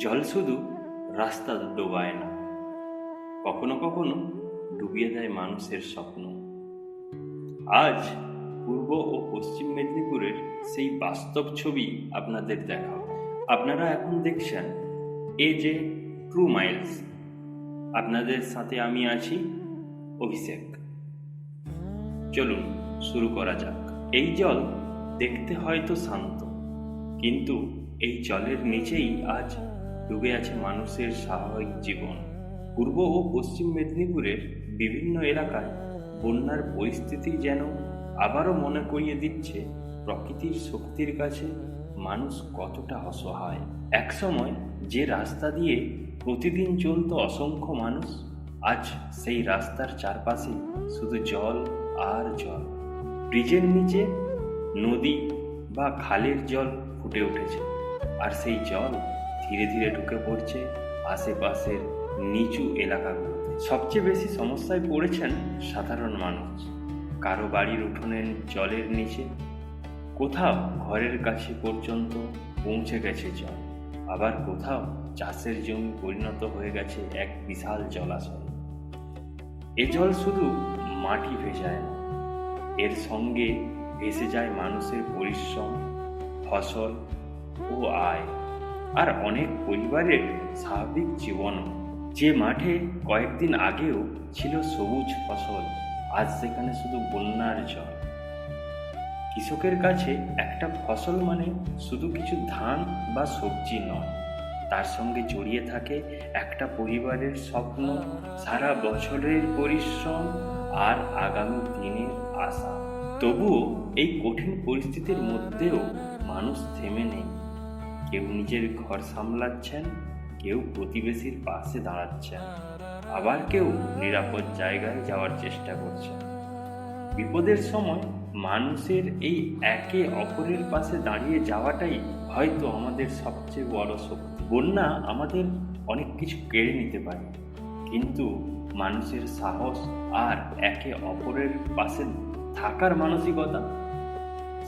জল শুধু রাস্তা ডোবায় না, কখনো কখনো ডুবিয়ে দেয় মানুষের স্বপ্ন। আজ পূর্ব ও পশ্চিম মেদিনীপুরের সেই বাস্তব ছবি আপনাদের দেখাবো। আপনারা এখন দেখছেন যে ট্রু মাইলস। আপনাদের সাথে আমি আছি অভিষেক। চলুন শুরু করা যাক। এই জল দেখতে হয়তো শান্ত, কিন্তু এই জলের নিচেই আজ ডুবে আছে মানুষের স্বাভাবিক জীবন। পূর্ব ও পশ্চিম মেদিনীপুরের বিভিন্ন এলাকায় বন্যার পরিস্থিতি যেন আবারও মনে করিয়ে দিচ্ছে প্রকৃতির শক্তির কাছে মানুষ কতটা অসহায়। একসময় যে রাস্তা দিয়ে প্রতিদিন চলত অসংখ্য মানুষ, আজ সেই রাস্তার চারপাশে শুধু জল আর জল। ব্রিজের নিচে নদী বা খালের জল ফুটে উঠেছে, আর সেই জল ধীরে ধীরে ঢুকে পড়ছে আশেপাশের নিচু এলাকাগুলোতে। সবচেয়ে বেশি সমস্যায় পড়েছেন সাধারণ মানুষ। কারো বাড়ির উঠোনের জলের নিচে, কোথাও ঘরের কাছে পর্যন্ত পৌঁছে গেছে জল, আবার কোথাও চাষের জমি পরিণত হয়ে গেছে এক বিশাল জলাশয়। এ জল শুধু মাটি ভেজায় না, এর সঙ্গে ভেসে যায় মানুষের পরিশ্রম, ফসল ও আয়, আর অনেক পরিবারের স্বাভাবিক জীবনও। যে মাঠে কয়েকদিন আগেও ছিল সবুজ ফসল, আজ সেখানে শুধু বন্যার জল। কৃষকের কাছে একটা ফসল মানে শুধু কিছু ধান বা সবজি নয়, তার সঙ্গে জড়িয়ে থাকে একটা পরিবারের স্বপ্ন, সারা বছরের পরিশ্রম আর আগামী দিনের আশা। তবুও এই কঠিন পরিস্থিতির মধ্যেও মানুষ থেমে নেই। কেউ নিজের ঘর সামলাচ্ছেন, কেউ প্রতিবেশীর পাশে দাঁড়াচ্ছেন, আবার কেউ নিরাপদ জায়গায় যাওয়ার চেষ্টা করছেন। বিপদের সময় মানুষের এই একে অপরের পাশে দাঁড়িয়ে যাওয়াটাই হয়তো আমাদের সবচেয়ে বড় শক্তি। বন্যা আমাদের অনেক কিছু কেড়ে নিতে পারে, কিন্তু মানুষের সাহস আর একে অপরের পাশে থাকার মানসিকতা,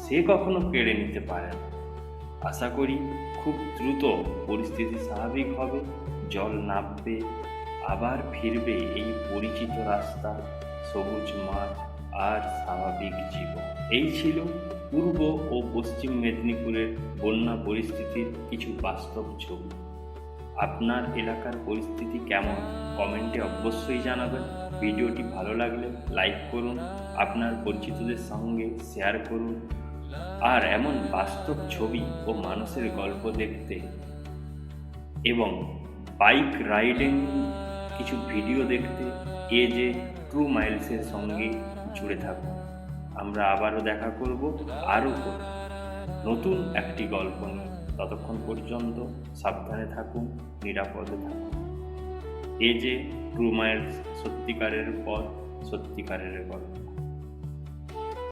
সে কখনো কেড়ে নিতে পারে না। আশা করি খুব দ্রুত পরিস্থিতি স্বাভাবিক হবে, জল নামবে, আবার ফিরবে এই পরিচিত রাস্তা, সবুজ মাঠ আর স্বাভাবিক জীবন। এই ছিল পূর্ব ও পশ্চিম মেদিনীপুরের বন্যা পরিস্থিতির কিছু বাস্তব ছবি। আপনার এলাকার পরিস্থিতি কেমন, কমেন্টে অবশ্যই জানাবেন। ভিডিওটি ভালো লাগলে লাইক করুন, আপনার পরিচিতদের সঙ্গে শেয়ার করুন, আর এমন বাস্তব ছবি ও মানুষের গল্প দেখতে এবং বাইক রাইডিং কিছু ভিডিও দেখতে যে ট্রু মাইলসের সঙ্গে জুড়ে থাকুন। আমরা আবারও দেখা করব আরও নতুন একটি গল্প নিয়ে। ততক্ষণ পর্যন্ত সাবধানে থাকুন, নিরাপদে থাকুন। যে ট্রু মাইলস, সত্যিকারের পথ, সত্যিকারের গল্প।